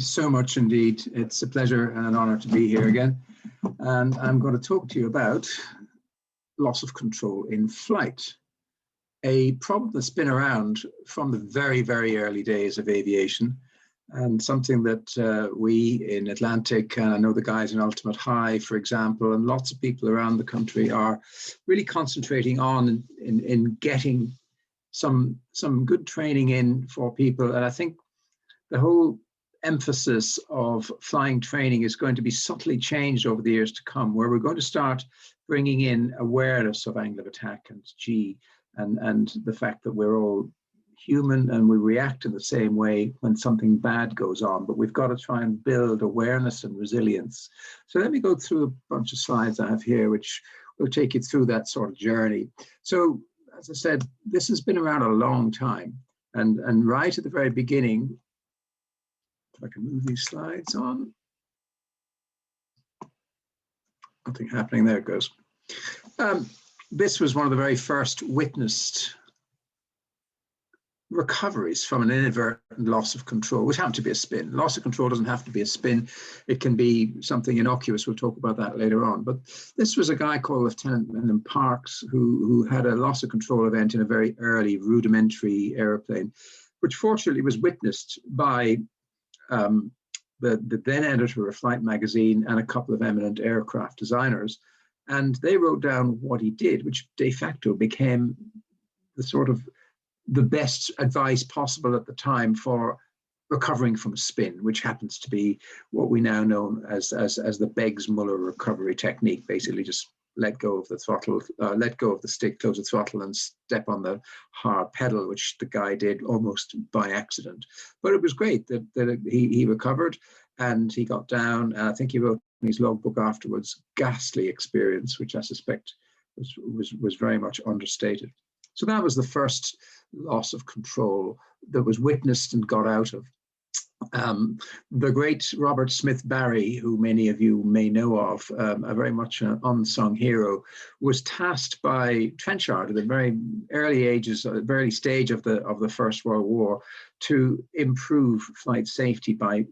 So much indeed. It's a pleasure and an honor to be here again. And I'm going to talk to you about loss of control in flight, a problem that's been around from the very, very early days of aviation, and something that we in Atlantic, and I know the guys in Ultimate High, for example, and lots of people around the country are really concentrating on in getting some good training in for people. And I think the whole emphasis of flying training is going to be subtly changed over the years to come, where we're going to start bringing in awareness of angle of attack and G, and the fact that we're all human and we react in the same way when something bad goes on, but we've got to try and build awareness and resilience. So let me go through a bunch of slides I have here, which will take you through that sort of journey. So as I said, this has been around a long time, and right at the very beginning, if I can move these slides on. Nothing happening, there it goes. This was one of the very first witnessed recoveries from an inadvertent loss of control, which happened to be a spin. Loss of control doesn't have to be a spin. It can be something innocuous. We'll talk about that later on. But this was a guy called Lieutenant Wyndham Parks who had a loss of control event in a very early rudimentary airplane, which fortunately was witnessed by the then editor of Flight Magazine and a couple of eminent aircraft designers. And they wrote down what he did, which de facto became the sort of the best advice possible at the time for recovering from a spin, which happens to be what we now know as the Beggs-Muller recovery technique. Basically just let go of the throttle, let go of the stick, close the throttle, and step on the hard pedal, which the guy did almost by accident. But it was great that he recovered and he got down. And I think he wrote in his logbook afterwards, ghastly experience, which I suspect was very much understated. So that was the first loss of control that was witnessed and got out of. The great Robert Smith Barry, who many of you may know of, a very much an unsung hero, was tasked by Trenchard at the very early stage of the First World War to improve flight safety by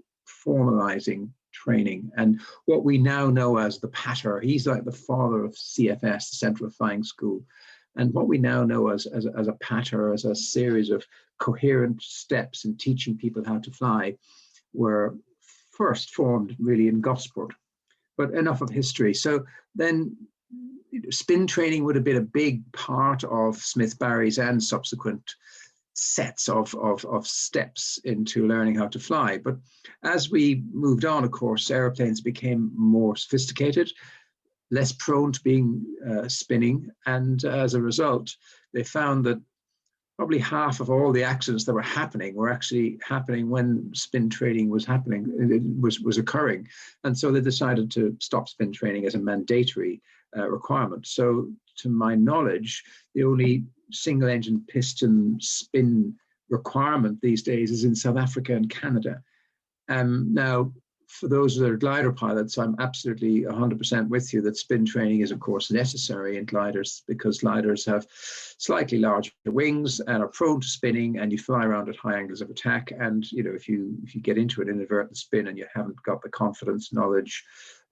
formalizing training. And what we now know as the PATR, he's like the father of CFS, the Central Flying School. And what we now know as a PATR, as a series of coherent steps in teaching people how to fly, were first formed really in Gosport. But enough of history. So then spin training would have been a big part of Smith Barry's and subsequent sets of steps into learning how to fly. But as we moved on, of course, airplanes became more sophisticated, less prone to being spinning, and as a result, they found that probably half of all the accidents that were actually happening when spin training was happening, was occurring, and so they decided to stop spin training as a mandatory requirement. So, to my knowledge, the only single-engine piston spin requirement these days is in South Africa and Canada. Now, for those that are glider pilots, I'm absolutely 100% with you that spin training is, of course, necessary in gliders, because gliders have slightly larger wings and are prone to spinning, and you fly around at high angles of attack. And if you get into an inadvertent spin and you haven't got the confidence, knowledge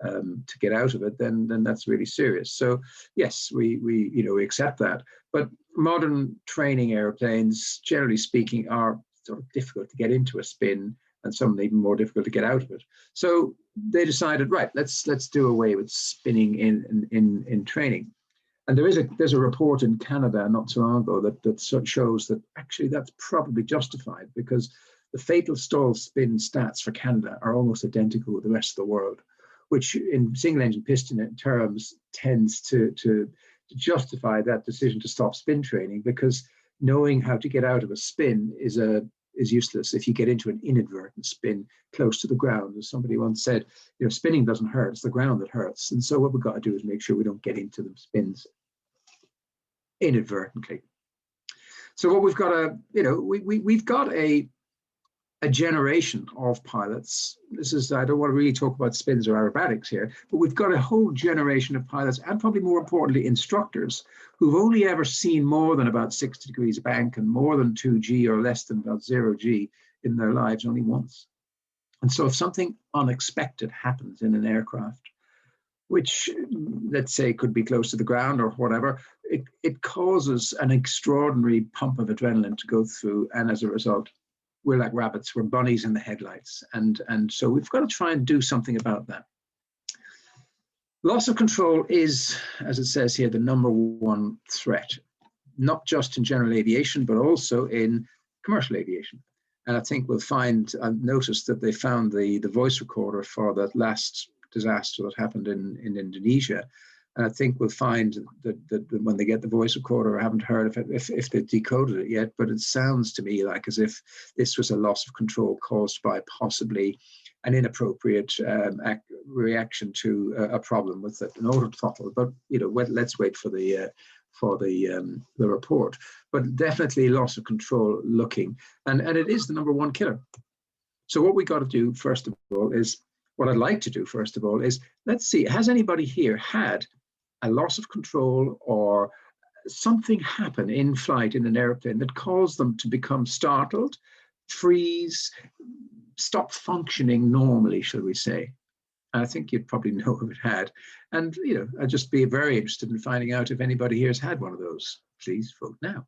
to get out of it, then that's really serious. So yes, we accept that. But modern training airplanes, generally speaking, are sort of difficult to get into a spin, and some even more difficult to get out of it. So they decided, right, let's do away with spinning in training. And there's a report in Canada not so long ago that shows that actually that's probably justified, because the fatal stall spin stats for Canada are almost identical with the rest of the world, which in single engine piston terms tends to justify that decision to stop spin training, because knowing how to get out of a spin is useless if you get into an inadvertent spin close to the ground. As somebody once said, spinning doesn't hurt, it's the ground that hurts. And so what we've got to do is make sure we don't get into the spins inadvertently. So what we've got we've got a generation of pilots. I don't want to really talk about spins or aerobatics here, but we've got a whole generation of pilots, and probably more importantly, instructors, who've only ever seen more than about 60 degrees bank and more than 2G or less than about 0G in their lives only once. And so if something unexpected happens in an aircraft, which let's say could be close to the ground or whatever, it causes an extraordinary pump of adrenaline to go through. And as a result, we're like rabbits, we're bunnies in the headlights. And so we've got to try and do something about that. Loss of control is, as it says here, the #1 threat, not just in general aviation, but also in commercial aviation. And I think we'll find, I've noticed that they found the voice recorder for that last disaster that happened in Indonesia. And I think we'll find that when they get the voice recorder, I haven't heard if they decoded it yet, but it sounds to me like as if this was a loss of control caused by possibly an inappropriate reaction to a problem with an auto throttle. But let's wait for the report. But definitely loss of control looking, and it is the #1 killer. So what we got to do first of all is, what I'd like to do first of all is, let's see, has anybody here had a loss of control or something happen in flight in an airplane that caused them to become startled, freeze, stop functioning normally, shall we say? I think you'd probably know who it had. And, I'd just be very interested in finding out if anybody here has had one of those. Please vote now.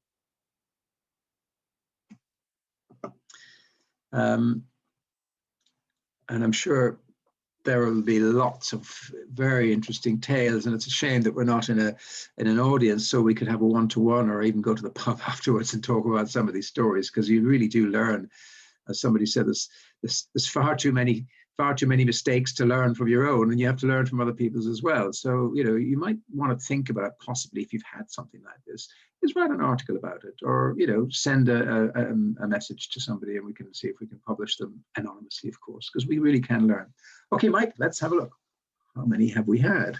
And I'm sure there will be lots of very interesting tales, and it's a shame that we're not in an audience so we could have a one-to-one or even go to the pub afterwards and talk about some of these stories, because you really do learn. As somebody said, there's far too many mistakes to learn from your own, and you have to learn from other people's as well. So, you might want to think about possibly, if you've had something like this, is write an article about it, or, send a message to somebody, and we can see if we can publish them anonymously, of course, because we really can learn. Okay, Mike, let's have a look. How many have we had?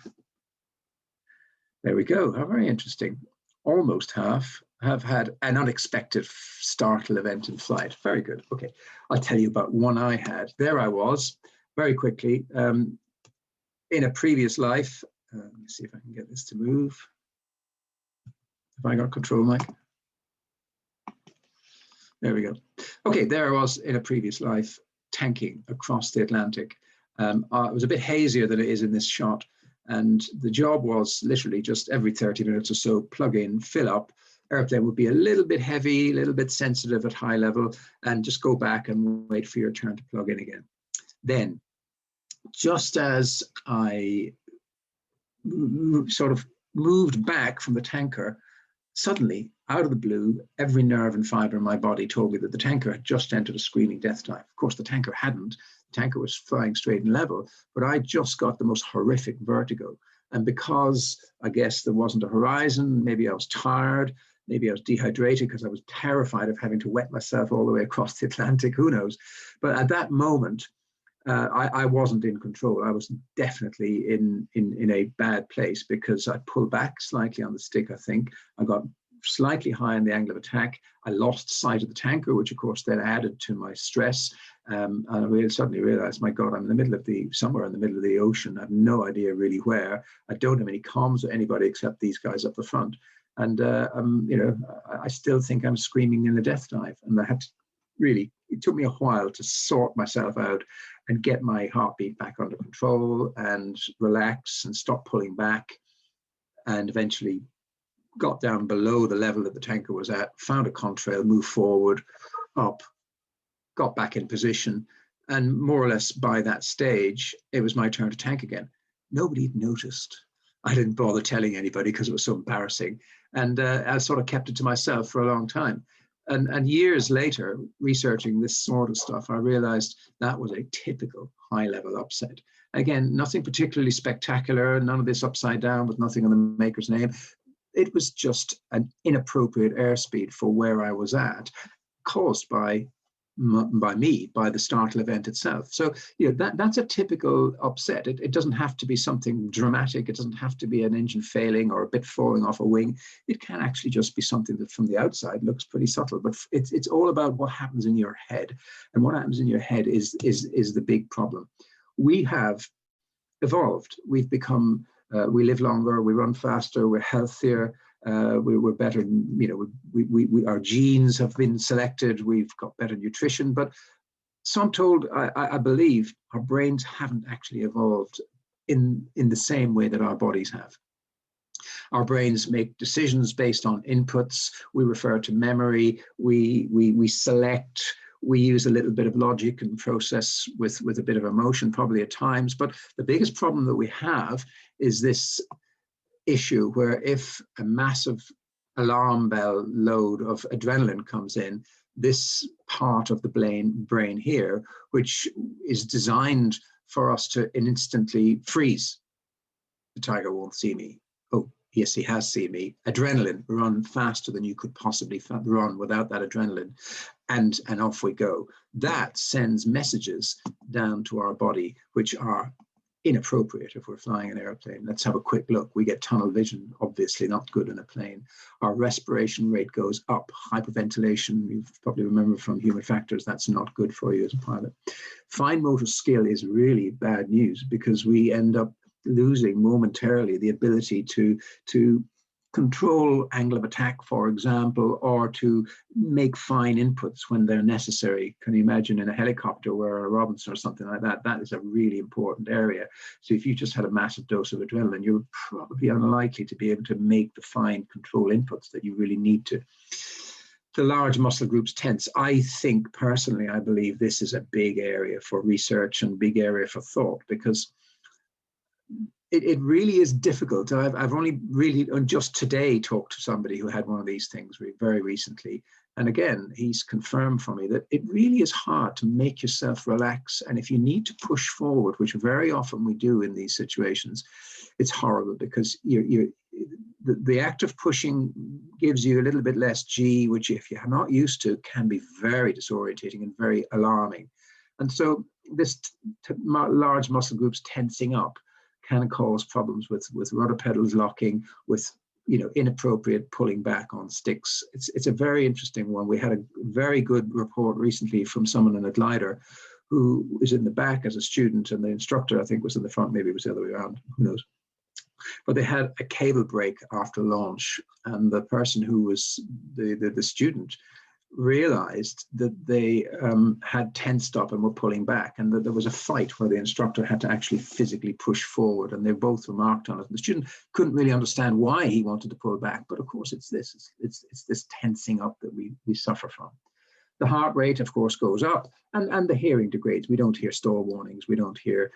There we go. How very interesting. Almost half have had an unexpected startle event in flight. Very good. Okay, I'll tell you about one I had. There I was, very quickly, in a previous life. Let me see if I can get this to move. Have I got control, Mike? There we go. Okay, there I was in a previous life, tanking across the Atlantic. It was a bit hazier than it is in this shot. And the job was literally just every 30 minutes or so, plug in, fill up. Airplane would be a little bit heavy, a little bit sensitive at high level, and just go back and wait for your turn to plug in again. Then, just as I sort of moved back from the tanker, suddenly, out of the blue, every nerve and fiber in my body told me that the tanker had just entered a screaming death dive. Of course, the tanker hadn't. The tanker was flying straight and level, but I just got the most horrific vertigo. And because I guess there wasn't a horizon, maybe I was tired, maybe I was dehydrated because I was terrified of having to wet myself all the way across the Atlantic, who knows. But at that moment, I wasn't in control. I was definitely in a bad place because I pulled back slightly on the stick, I think. I got slightly high in the angle of attack. I lost sight of the tanker, which of course then added to my stress. And I really suddenly realized, my God, I'm in the middle of somewhere in the middle of the ocean. I have no idea really where. I don't have any comms with anybody except these guys up the front. And, I still think I'm screaming in a death dive. And I had to really, it took me a while to sort myself out and get my heartbeat back under control and relax and stop pulling back, and eventually got down below the level that the tanker was at, found a contrail, moved forward, up, got back in position, and more or less by that stage, it was my turn to tank again. Nobody had noticed. I didn't bother telling anybody because it was so embarrassing. And I sort of kept it to myself for a long time. And years later, researching this sort of stuff, I realized that was a typical high-level upset. Again, nothing particularly spectacular, none of this upside down with nothing on the maker's name. It was just an inappropriate airspeed for where I was at, caused by the startle event itself. So, that's a typical upset. It doesn't have to be something dramatic. It doesn't have to be an engine failing or a bit falling off a wing. It can actually just be something that from the outside looks pretty subtle, but it's all about what happens in your head. And what happens in your head is the big problem. We have evolved. We've become, we live longer, we run faster, we're healthier, we're better, our genes have been selected, we've got better nutrition, but So I'm told, I believe our brains haven't actually evolved in the same way that our bodies have. Our brains make decisions based on inputs. We refer to memory. We select. We use a little bit of logic and process with a bit of emotion, probably at times. But the biggest problem that we have is this issue where if a massive alarm bell load of adrenaline comes in, this part of the brain here, which is designed for us to instantly freeze. The tiger won't see me. Oh, yes, he has seen me. Adrenaline, run faster than you could possibly run without that adrenaline. And off we go. That sends messages down to our body, which are inappropriate if we're flying an airplane. Let's have a quick look. We get tunnel vision, obviously not good in a plane. Our respiration rate goes up. Hyperventilation, you probably remember from human factors, that's not good for you as a pilot. Fine motor skill is really bad news because we end up losing momentarily the ability to control angle of attack, for example, or to make fine inputs when they're necessary. Can you imagine in a helicopter or a Robinson or something like that? That is a really important area. So if you just had a massive dose of adrenaline, you're probably unlikely to be able to make the fine control inputs that you really need to. The large muscle groups tense. I think personally, I believe this is a big area for research and big area for thought, because it really is difficult. I've only really just today talked to somebody who had one of these things very recently. And again, he's confirmed for me that it really is hard to make yourself relax. And if you need to push forward, which very often we do in these situations, it's horrible because the act of pushing gives you a little bit less G, which if you're not used to can be very disorientating and very alarming. And so this large muscle groups tensing up can cause problems with rudder pedals locking, with inappropriate pulling back on sticks. It's a very interesting one. We had a very good report recently from someone in a glider who is in the back as a student, and the instructor, I think, was in the front. Maybe it was the other way around, who knows. But they had a cable break after launch, and the person who was the student realized that they had tensed up and were pulling back, and that there was a fight where the instructor had to actually physically push forward, and they both remarked on it. And the student couldn't really understand why he wanted to pull back, but of course it's this tensing up that we suffer from. The heart rate, of course, goes up, and the hearing degrades. We don't hear stall warnings. We don't hear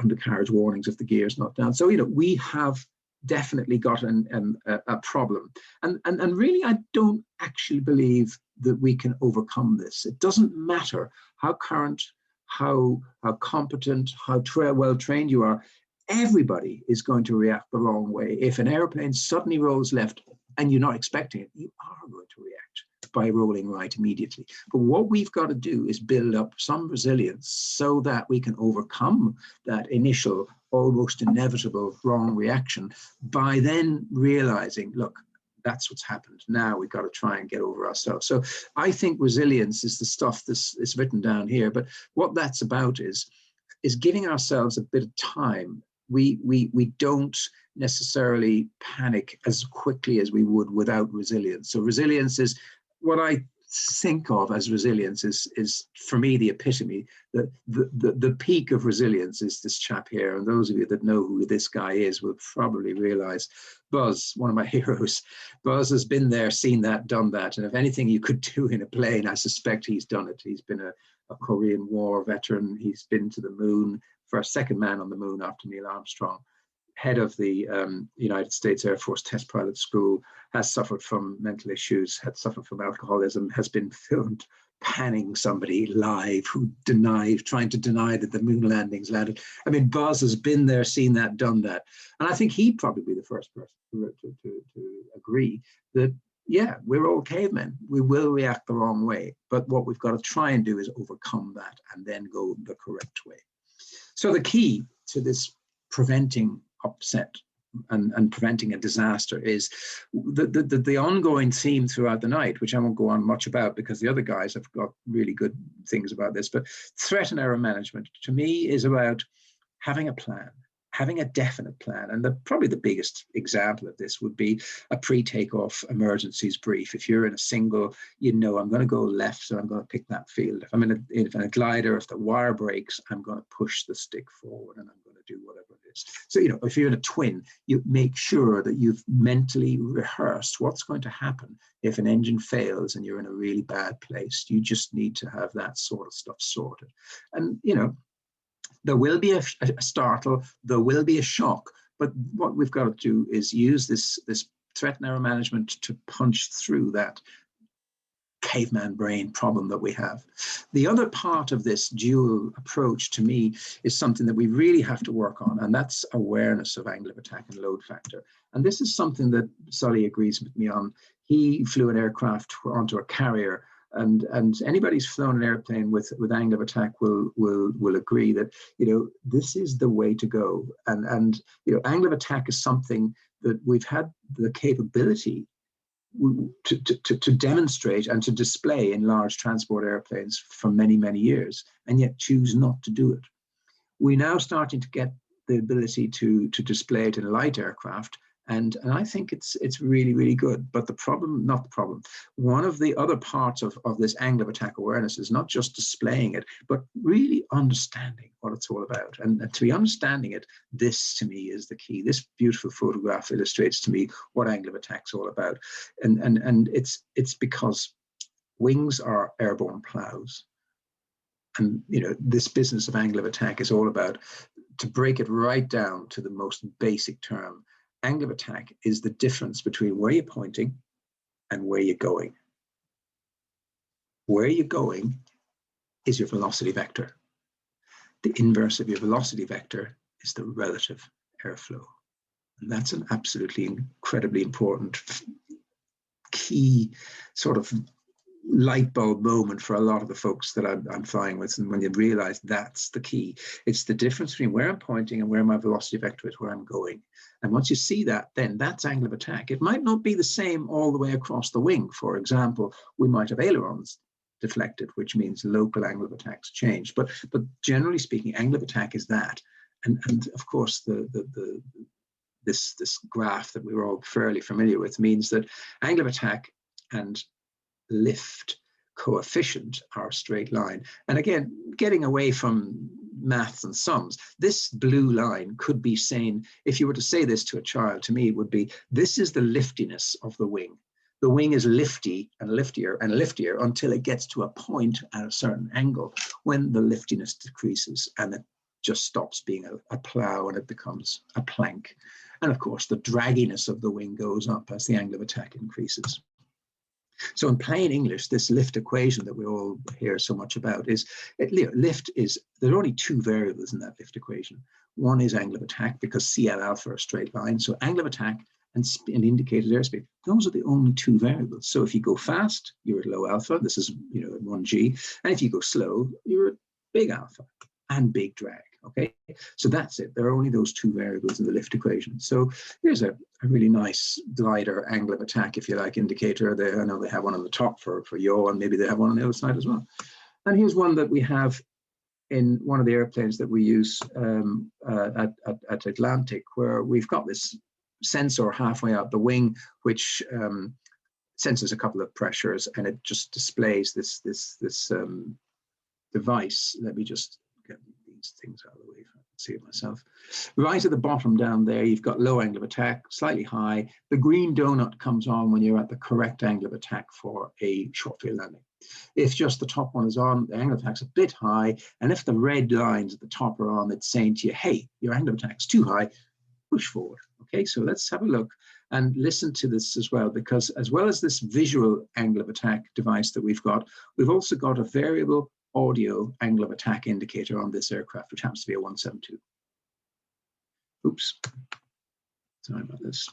undercarriage warnings if the gear is not down. So we have definitely got a problem, and really I don't actually believe that we can overcome this. It doesn't matter how current, how competent, how well trained you are. Everybody is going to react the wrong way. If an airplane suddenly rolls left and you're not expecting it, you are going to react by rolling right immediately. But what we've got to do is build up some resilience so that we can overcome that initial, almost inevitable wrong reaction by then realizing, look, that's what's happened. Now we've got to try and get over ourselves. So I think resilience is the stuff that's is written down here. But what that's about is giving ourselves a bit of time. We don't necessarily panic as quickly as we would without resilience. So resilience is what I think of as resilience is for me the epitome. The peak of resilience is this chap here, and those of you that know who this guy is will probably realize Buzz, one of my heroes. Buzz has been there, seen that, done that, and if anything you could do in a plane, I suspect he's done it. He's been a Korean War veteran. He's been to the moon, first second man on the moon after Neil Armstrong, head of the United States Air Force Test Pilot School, has suffered from mental issues, had suffered from alcoholism, has been filmed panning somebody live who trying to deny that the moon landings landed. I mean, Buzz has been there, seen that, done that. And I think he'd probably be the first person to agree that, yeah, we're all cavemen. We will react the wrong way. But what we've got to try and do is overcome that and then go the correct way. So the key to this preventing upset and preventing a disaster is the ongoing theme throughout the night, which I won't go on much about because the other guys have got really good things about this, but threat and error management to me is about having a plan. having a definite plan. And probably the biggest example of this would be a pre-takeoff emergencies brief. If you're in a single, you know, I'm going to go left, so I'm going to pick that field. If I'm in a glider, if the wire breaks, I'm going to push the stick forward and I'm going to do whatever it is. So, you know, if you're in a twin, you make sure that you've mentally rehearsed what's going to happen if an engine fails and you're in a really bad place. You just need to have that sort of stuff sorted. And, you know, there will be a startle, there will be a shock, but what we've got to do is use this threat and error management to punch through that caveman brain problem that we have. The other part of this dual approach, to me, is something that we really have to work on, and that's awareness of angle of attack and load factor. And this is something that Sully agrees with me on. He flew an aircraft onto a carrier, and anybody who's flown an airplane with angle of attack will agree that, you know, this is the way to go. And you know, angle of attack is something that we've had the capability to demonstrate and to display in large transport airplanes for many, many years, and yet choose not to do it. We're now starting to get the ability to display it in light aircraft, and I think it's really, really good. But the problem, not the problem, one of the other parts of this angle of attack awareness is not just displaying it, but really understanding what it's all about. And to be understanding it, this to me is the key. This beautiful photograph illustrates to me what angle of attack's all about. And it's because wings are airborne plows. And, you know, this business of angle of attack is all about, to break it right down to the most basic term, angle of attack is the difference between where you're pointing and where you're going. Where you're going is your velocity vector. The inverse of your velocity vector is the relative airflow. And that's an absolutely incredibly important key sort of light bulb moment for a lot of the folks that I'm flying with. And when you realize that's the key, it's the difference between where I'm pointing and where my velocity vector is, where I'm going. And once you see that, then that's angle of attack. It might not be the same all the way across the wing. For example, we might have ailerons deflected, which means local angle of attack's changed. But generally speaking, angle of attack is that. And of course, this graph that we were all fairly familiar with means that angle of attack and lift coefficient are a straight line. And again, getting away from maths and sums, this blue line could be saying, if you were to say this to a child, to me it would be, this is the liftiness of the wing. The wing is lifty and liftier and liftier until it gets to a point at a certain angle when the liftiness decreases and it just stops being a plow and it becomes a plank. And of course, the dragginess of the wing goes up as the angle of attack increases. So in plain English, this lift equation that we all hear so much about is, lift is, there are only two variables in that lift equation. One is angle of attack, because CL alpha are straight lines. So angle of attack and indicated airspeed, those are the only two variables. So if you go fast, you're at low alpha. This is, you know, at 1G. And if you go slow, you're at big alpha and big drag. Okay, so that's it. There are only those two variables in the lift equation. So here's a really nice glider angle of attack, if you like, indicator. I know they have one on the top for yaw, and maybe they have one on the other side as well. And here's one that we have in one of the airplanes that we use at Atlantic, where we've got this sensor halfway out the wing, which senses a couple of pressures, and it just displays this device. Let me just get these things out of the way if I can see it myself. Right at the bottom down there, you've got low angle of attack, slightly high. The green donut comes on when you're at the correct angle of attack for a short field landing. If just the top one is on, the angle of attack's a bit high. And if the red lines at the top are on, it's saying to you, hey, your angle of attack's too high, push forward. Okay, so let's have a look and listen to this as well, because as well as this visual angle of attack device that we've also got a variable audio angle of attack indicator on this aircraft, which happens to be a 172. Oops, sorry about this.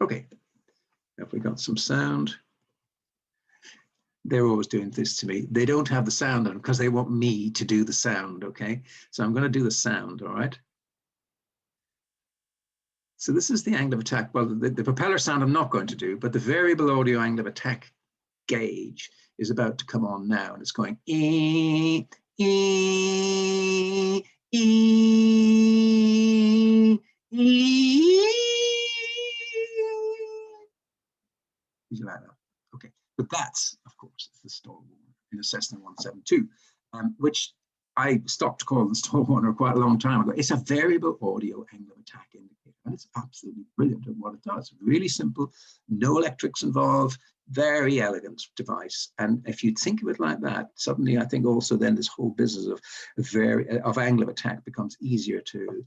Okay, have we got some sound? They're always doing this to me. They don't have the sound on because they want me to do the sound, okay? So I'm going to do the sound, all right? So this is the angle of attack. Well, the propeller sound I'm not going to do, but the variable audio angle of attack gauge is about to come on now, and it's going That's, of course, the stall warner in a Cessna 172, which I stopped calling the stall warner quite a long time ago. It's a variable audio angle of attack indicator, and it's absolutely brilliant at what it does. Really simple, no electrics involved, very elegant device. And if you think of it like that, suddenly I think also then this whole business of angle of attack becomes easier to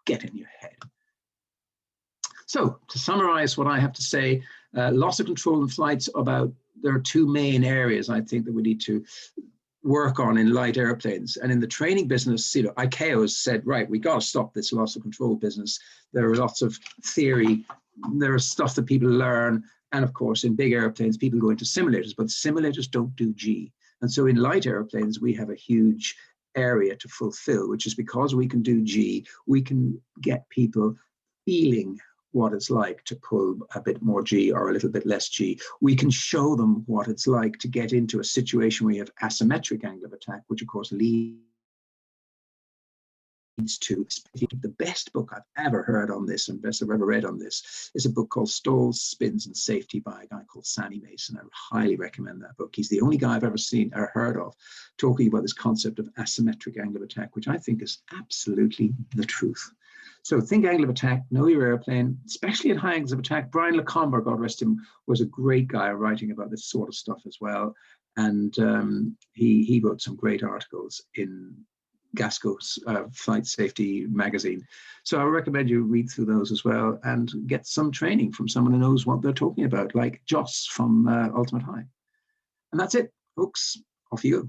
get in your head. So to summarize what I have to say, loss of control in flights, there are two main areas I think that we need to work on in light airplanes. And in the training business, ICAO has said, right, we got to stop this loss of control business. There are lots of theory, there is stuff that people learn. And of course, in big airplanes, people go into simulators, but simulators don't do G. And so in light airplanes, we have a huge area to fulfill, which is because we can do G, we can get people feeling what it's like to pull a bit more G or a little bit less G. We can show them what it's like to get into a situation where you have asymmetric angle of attack, which of course leads to the best book I've ever heard on this and best I've ever read on this is a book called Stalls, Spins and Safety by a guy called Sammy Mason. I would highly recommend that book. He's the only guy I've ever seen or heard of talking about this concept of asymmetric angle of attack, which I think is absolutely the truth. So think angle of attack, know your airplane, especially at high angles of attack. Brian Lecomber, God rest him, was a great guy writing about this sort of stuff as well. And he wrote some great articles in GASCo Flight Safety magazine. So I recommend you read through those as well and get some training from someone who knows what they're talking about, like Joss from Ultimate High. And that's it, folks. Off you go.